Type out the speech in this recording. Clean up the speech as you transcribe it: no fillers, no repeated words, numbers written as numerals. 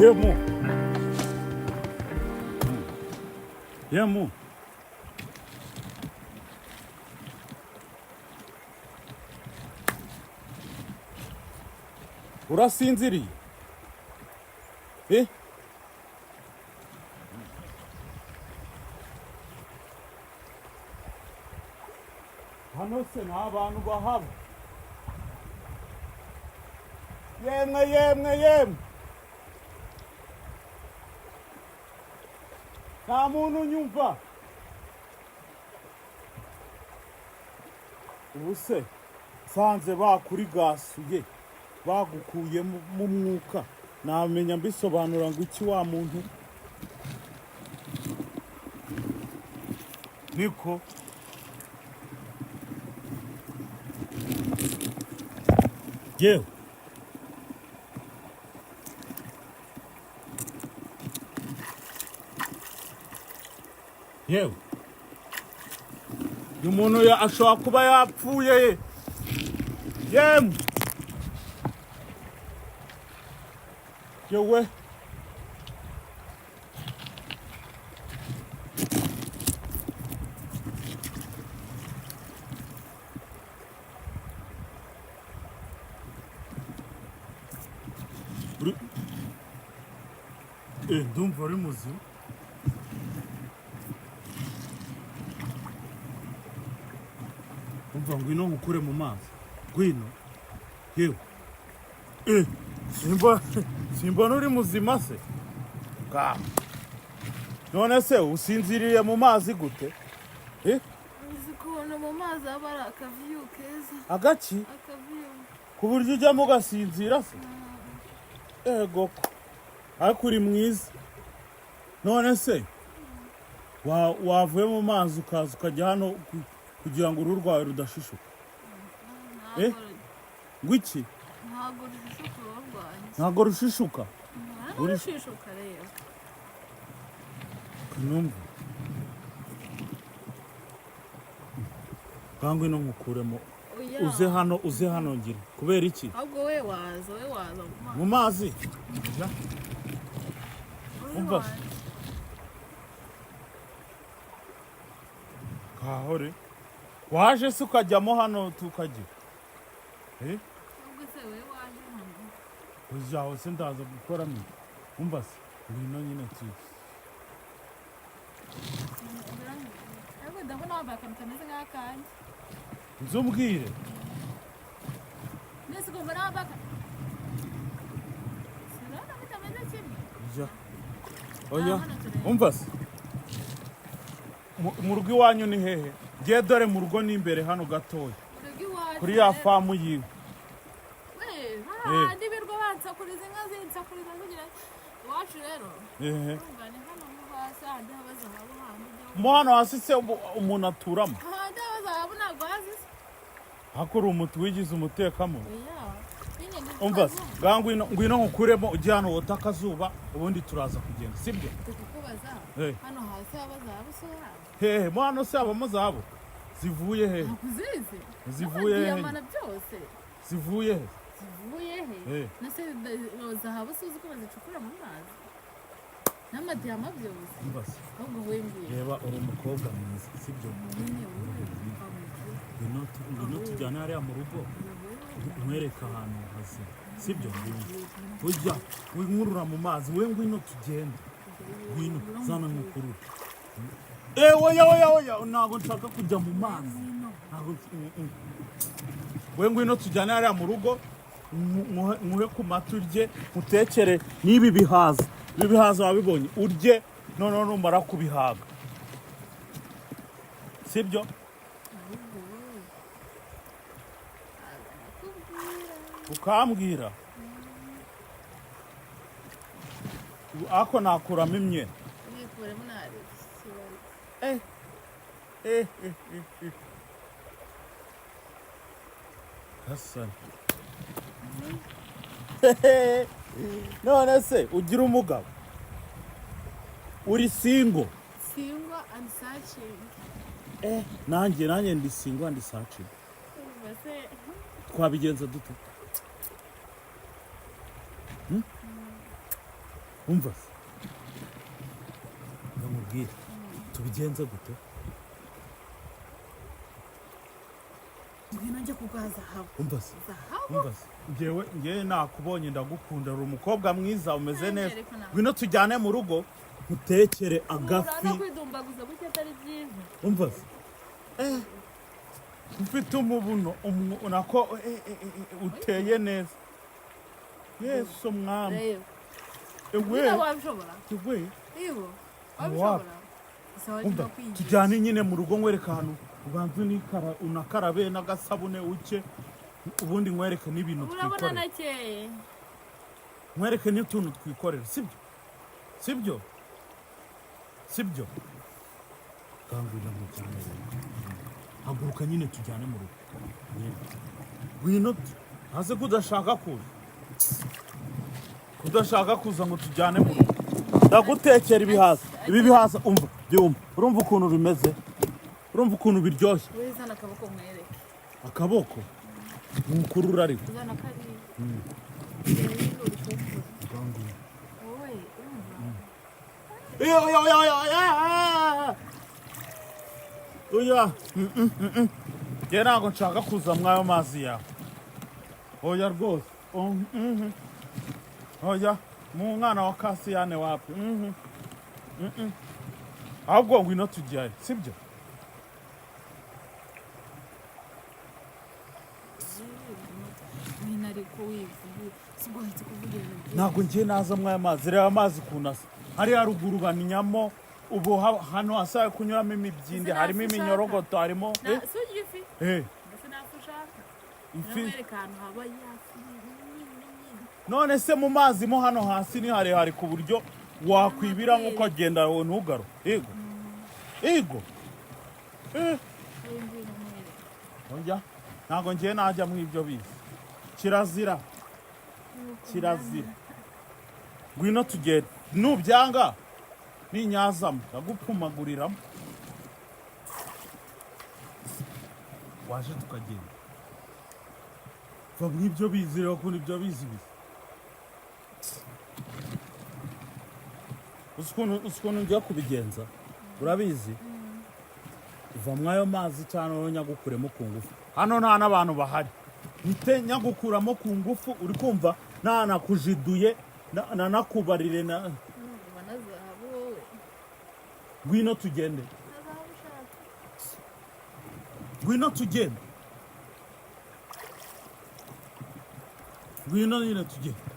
Yemu. Yemu. Urasinziriye? Hano se nta bantu bahaba. Yemwe. Nta muntu unyumva. Ubu se sanze bakurigasuye bagukuye mu mwuka namenya mbisobanura ngo iki wa muntu niko yewe uyu muntu ashobora kuba yapfuye yemwe yewe ndumva ari muzima umva ngwino nkukure mu mazi ngwino yewe simba uri muzima se none se usinziriye mu mazi gute uzi kubona mu mazi haba ari akaviyu keza agaki ku buryo ujyamo ugasinzira se ego ariko uri mwiza none se wavuye mu mazi ukaza ukajya hano kugira ngo uruhu rwawe rudashishuka ngo iki ntabwo rushishuka rushishuka rero numva kandi no nkukuremo uze hano ngira kubera iki ahubwo we waza mu mazi umva kahore waje se ukajyamo hano tukagira ahubwo se we waje hano uzaho se ndaza gukora mwe umva se ngwino nyine tuzi ahubwo ndabona wambaye akantu kameze nk'akanjye nzumbwire nese ugomba nawe wambaye sinabona bitameze kimwe oya umva se mu rugo iwanyu ni hehe ngiye dore mu rugo ni imbere hano gatoya kuri ya famu yiwe hahandi birwa bansakuriza inka zinsakuriza kugira iwacu rero urumva ni hano mo hasi hahandi haba zahabu hahandi mo hano hasi se umuntu aturamo hahandi haba zahabu ntabwo hazi se hakuri umuti wigize umutekamo umva se ngwino nkukuremo ujye hano wota akazuba ubundi turaza kugenda sibyo tukukubaza hano hasi haba zahabu se hehe mo hano se habamo zahabu zivuye hehe ntakuzizi zivuye hehe byose zivuye he zivuye he nase zahabu se uzi ko bazicukura mu mazi n'amadiyama byose ahubwo wembwiye reba uri umukobwa mwiza sibyo ngwino tujyane hariya mu rugo nkwereka ahantu hazima sibyo ujya winkurura mu mazi we ngwino tugende ngwino zana nkukurura oya ntabwo nshaka kujya mu mazi we ngwino tujyane hariya mu rugo nkuhe ku mata urye mutekere n'ibi bihaza wabibonye urye noneho numara kubihaga sibyo ukambwira ako nakuramo imyenda Hassan none se ugira umugabo uri single and searching nanjye ndi single and searching twabigenza dute umva se ndamubwira tubigenze gute ngwino njye kuguha zahabu umva se zahabu umva se ngewe nakubonye ndagukunda uri umukobwa mwiza umeze neza ariko ntabwo. ngwino tujyane mu rugo mutekere agafi no kwidumbaguza gutya atari byiza umva se ufite umubuno nako uteye neza yesu mwami reba ewe niba wabishobora ewe ibo wabishobora isawa umva nyuma kwigisha tujyane nyine mu rugo nkwereka ahantu ubanza unakarabe n'agasabune uke ubundi nkwereke n'ibintu urabona twikorera nakeye nkwereke n'utuntu twikorera sibyo sibyo kangurira mu cyane haguruka nyine tujyane mu rugo ngwino hasi kudashaka kuza ngo tujyane mu rugo ndagutekera ibihaza ibi bihaza umva byumva urumva ukuntu bimeze urumva ukuntu biryoshye wizana akaboko mwereke akaboko nkukurura ariko uzana kari wowe oya njye ntabwo nshaka kuza mw'ayo mazi yawe oya rwose oya mu mwana wa kasiyane wapi ahubwo ngwino tujyayo sibyo wina ariko wivuye sigwahitse kuvugira ntabwo ngiye naza mw'ayo mazi reba amazi ukuntu asa hariya haruguru baninyamo ubu hano hasa kunyuramo imibyindi harimo iminyorogoto harimo sugi ifi ndetse nafu ushaka ifi namwereka ahantu haba yafi none se mu mazi mo hano hasi ni harehare ku buryo wakwibira ukagenda ntugaro ego oya ntabwo ngiye najya mu ibyo bizi kirazira ngwino tugende nubyanga ninyazamo ndagupfumaguriramo waje tukagenda va mu ibyo bizi rero kuko ibyo bizi ukuntu ngiye kubigenza urabizi uva mw'ayo mazi cyane wowe nyagukuremo ku ngufu hano nta n'abantu bahari nite nyagukuramo ku ngufu uri kumva nanakujiduye nanakubarire ngwino tugende ngwino nyine tugende